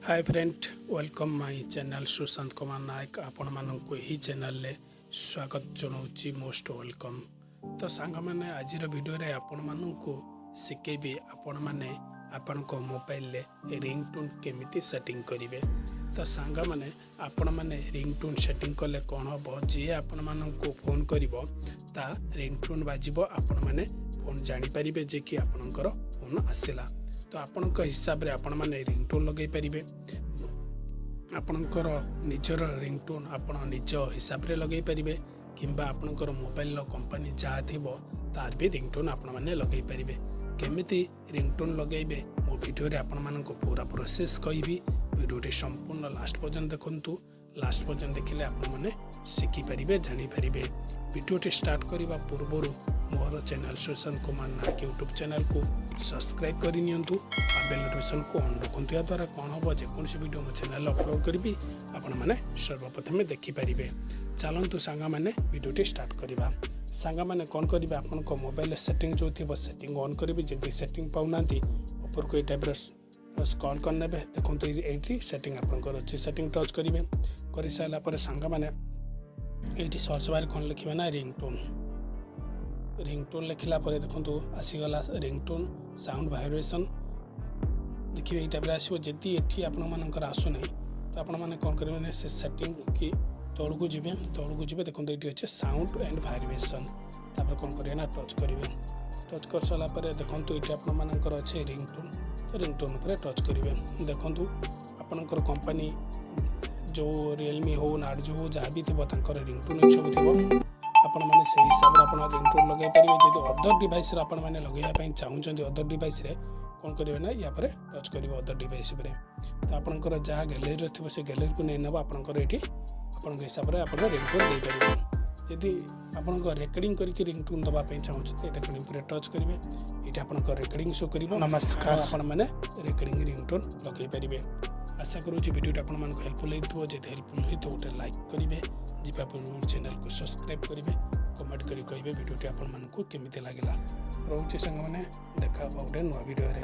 Hi friend welcome my channel Sushant Kumar Nayak आपण मानक यही चैनल ले स्वागत जनाऊँगी मोस्ट वेलकम। तो सांग मैंने आज वीडियो रे आपण मानक शिखेबी आपण मैंने आपण मोबाइल ले रिंगटोन केमिति सेटिंग करेंगे। तो सांग मैंने आपण मैंने रिंगटोन सेटिंग कले कौन हम जी आपण मानक फोन कर रिंगटोन बाजिब आपण मैंने फोन जानीपर जे कि आपणकर फोन आसला। तो आपण हिसाब रे आपण माने रिंगटोन लगे पारिबे। आपणकर निजर रिंगटोन आपण निज हिसाब रे लगे पारिबे किंबा आपणकर मोबाइल कंपनी जहाँ थिबो तार भी रिंगटोन आपण माने लगे पारिबे। केमिति रिंगटोन लगेबे मो वीडियो रे आपण मानको पूरा प्रोसेस कहबी। वीडियो रे संपूर्ण लास्ट पर्यंत देखंतु। लास्ट पर्यंत देखिले आपण माने शिखि पारिबे जानि पारिबे। वीडियो टे स्टार्ट करबा पूर्व मोर चैनल सुशांत कुमार नायक यूट्यूब चैनल को सब्सक्राइब कर नियंतु आ बेल नोटिफिकेशन को ऑन रखंतु। या द्वारा कौन हम जेकोसी वीडियो मो चैनल अपलोड करबी आपण माने सर्वप्रथम देखि पारिबे। चलंतु सांगा माने वीडियो टे स्टार्ट करबा। सांगा माने कौन करबे आपण को मोबाइल सेटिंग जो थिबो सेटिंग ऑन करबी। जदि सेटिंग पाउनांती ऊपर को टाइप स्क्रॉल कर नेबे देखंतु एठी सेटिंग आपण को अछि। सेटिंग टच करिवे करि साला पर सांगा माने एठी सर्च बार कौन लिखिबे ना रिंगटोन लिखला पर देखो आसीगला रिंगटोन साउंड वाइब्रेशन देखिए ये टाइप आसो। जदि ये आपण मानकर आसुना तो आपण मैंने कौन करेंगे से सेटिंग की तौक जी देखो ये अच्छे साउंड एंड वाइब्रेशन तापर कौन करेंगे ना टच करेंगे। टच कर सारापर देखो ये आपण मानकर अच्छे रिंगटोन तो रिंगटोन पर टच करेंगे। देखो आपणकर कंपनी जो रियलमी हो नार्जो हो जहाँ भी थी रिंगटोन सब थी आपण मैंने से हिसाब से आप रिंगटोन लगे पारे। जो अदर डिवाइस आपण मैंने लगे चाहूँगी अदर डिवाइस रे कौन करेंगे ना या पर टच करेंगे अदर डिवाइस पर। तो आपंकर जहाँ गैलेरी थी से गैलेरी को नहीं नब आपंकर ये आपण हिसाब से आप रिंगटोन दे पारे। जदि आपण रेकर्डिंग करके रिंगटोन दवाई चाहूँगी रेकर्डिंग पर टच करेंगे ये आप रेकर्डिंग शो कर नमस्कार आपण मैंने रेकर्डिंग रिंगटोन लगे पारे। आशा करूँ वीडियो आप हेल्पफुल होती है। हेल्पफुल होते गोटे लाइक करेंगे जी चैनल को सब्सक्राइब करेंगे कमेंट करी कहे वीडियो आपण मानक केमिति लागला। रोचे सांग मैंने देखा गोटे नुआ वीडियो रे।